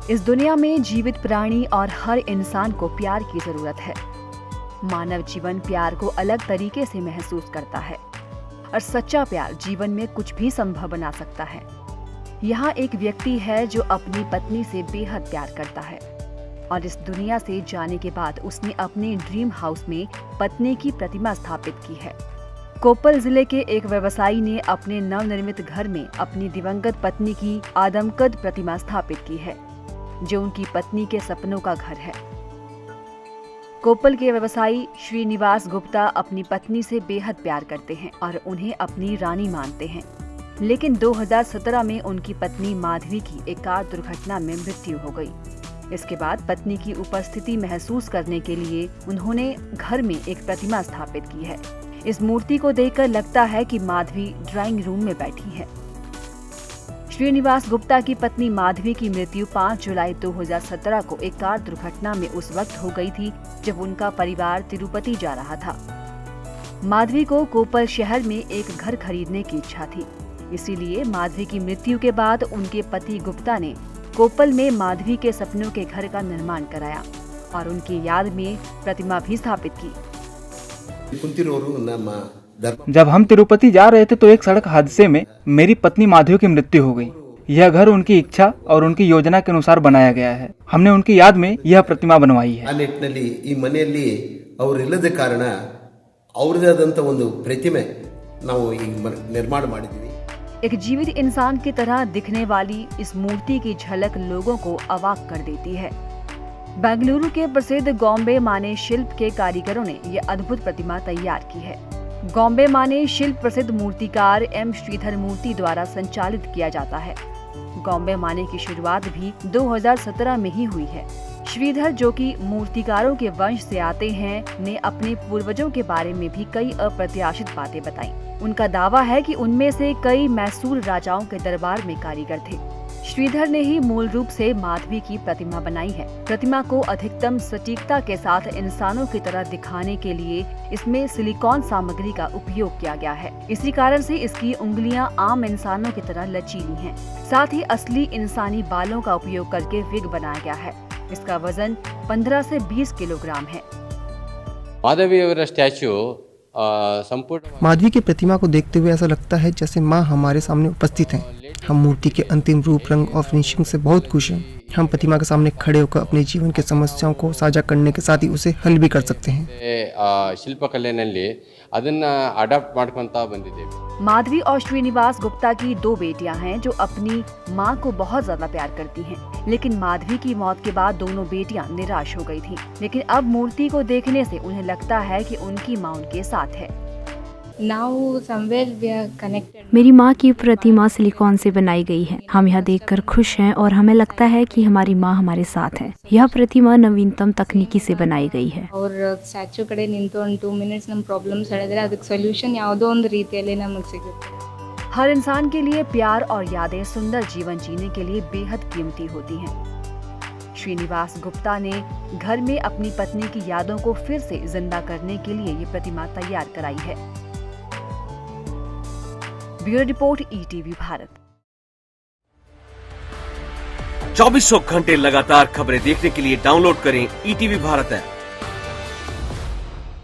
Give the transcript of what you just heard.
इस दुनिया में जीवित प्राणी और हर इंसान को प्यार की जरूरत है। मानव जीवन प्यार को अलग तरीके से महसूस करता है और सच्चा प्यार जीवन में कुछ भी संभव बना सकता है। यहाँ एक व्यक्ति है जो अपनी पत्नी से बेहद प्यार करता है और इस दुनिया से जाने के बाद उसने अपने ड्रीम हाउस में पत्नी की प्रतिमा स्थापित की है। कोप्पल जिले के एक व्यवसायी ने अपने नवनिर्मित घर में अपनी दिवंगत पत्नी की आदमकद प्रतिमा स्थापित की है, जो उनकी पत्नी के सपनों का घर है। कोप्पल के व्यवसायी श्रीनिवास गुप्ता अपनी पत्नी से बेहद प्यार करते हैं और उन्हें अपनी रानी मानते हैं, लेकिन 2017 में उनकी पत्नी माधवी की एक कार दुर्घटना में मृत्यु हो गई। इसके बाद पत्नी की उपस्थिति महसूस करने के लिए उन्होंने घर में एक प्रतिमा स्थापित की है। इस मूर्ति को देखकर लगता है कि माधवी ड्राइंग रूम में बैठी है। श्रीनिवास गुप्ता की पत्नी माधवी की मृत्यु 5 जुलाई 2017 को एक कार दुर्घटना में उस वक्त हो गई थी जब उनका परिवार तिरुपति जा रहा था। माधवी को कोप्पल शहर में एक घर खरीदने की इच्छा थी, इसीलिए माधवी की मृत्यु के बाद उनके पति गुप्ता ने कोप्पल में माधवी के सपनों के घर का निर्माण कराया और उनकी याद में प्रतिमा भी स्थापित की। जब हम तिरुपति जा रहे थे तो एक सड़क हादसे में मेरी पत्नी माधवी की मृत्यु हो गई। यह घर उनकी इच्छा और उनकी योजना के अनुसार बनाया गया है। हमने उनकी याद में यह प्रतिमा बनवाई है। एक जीवित इंसान की तरह दिखने वाली इस मूर्ति की झलक लोगों को अवाक कर देती है। बेंगलुरु के प्रसिद्ध गॉम्बे माने शिल्प के कारीगरों ने यह अद्भुत प्रतिमा तैयार की है। गॉम्बे माने शिल्प प्रसिद्ध मूर्तिकार एम श्रीधर मूर्ति द्वारा संचालित किया जाता है। गॉम्बे माने की शुरुआत भी 2017 में ही हुई है। श्रीधर, जो कि मूर्तिकारों के वंश से आते हैं, ने अपने पूर्वजों के बारे में भी कई अप्रत्याशित बातें बताई। उनका दावा है कि उनमें से कई मैसूर राजाओं के दरबार में कारीगर थे। श्रीधर ने ही मूल रूप से माधवी की प्रतिमा बनाई है। प्रतिमा को अधिकतम सटीकता के साथ इंसानों की तरह दिखाने के लिए इसमें सिलिकॉन सामग्री का उपयोग किया गया है। इसी कारण से इसकी उंगलियां आम इंसानों की तरह लचीली हैं। साथ ही असली इंसानी बालों का उपयोग करके विग बनाया गया है। इसका वजन 15 से 20 किलोग्राम है। माधवी की प्रतिमा को देखते हुए ऐसा लगता है जैसे माँ हमारे सामने उपस्थित हैं। हम मूर्ति के अंतिम रूप, रंग और फिनिशिंग से बहुत खुश हैं। हम प्रतिमा के सामने खड़े होकर अपने जीवन की समस्याओं को साझा करने के साथ ही उसे हल भी कर सकते हैं। माधवी और श्रीनिवास गुप्ता की 2 बेटियां हैं जो अपनी मां को बहुत ज्यादा प्यार करती हैं। लेकिन माधवी की मौत के बाद दोनों बेटियां निराश हो गई थी। लेकिन अब मूर्ति को देखने से उन्हें लगता है कि उनकी मां उनके साथ है। मेरी माँ की प्रतिमा सिलिकॉन से बनाई गई है। हम यह देखकर खुश हैं और हमें लगता है कि हमारी माँ हमारे साथ है। यह प्रतिमा नवीनतम तकनीकी से बनाई गई है। और स्टैचू कड़े निंतु 2 मिनट्स नम प्रॉब्लम्स ಹೇಳಿದ್ರೆ ಅದಕ್ಕೆ ಸೊಲ್ಯೂಷನ್ ಯಾವುದೋ ಒಂದು ರೀತಿಯಲ್ಲಿ ನಮಗೆ ಸಿಗುತ್ತೆ। हर इंसान के लिए प्यार और यादें सुंदर जीवन जीने के लिए बेहद कीमती होती हैं। श्रीनिवास गुप्ता ने घर में अपनी पत्नी की यादों को फिर से जिंदा करने के लिए ये प्रतिमा तैयार कराई है। Bureau report, ETV Bharat. 24 घंटे लगातार खबरें देखने के लिए डाउनलोड करें ईटीवी भारत ऐप।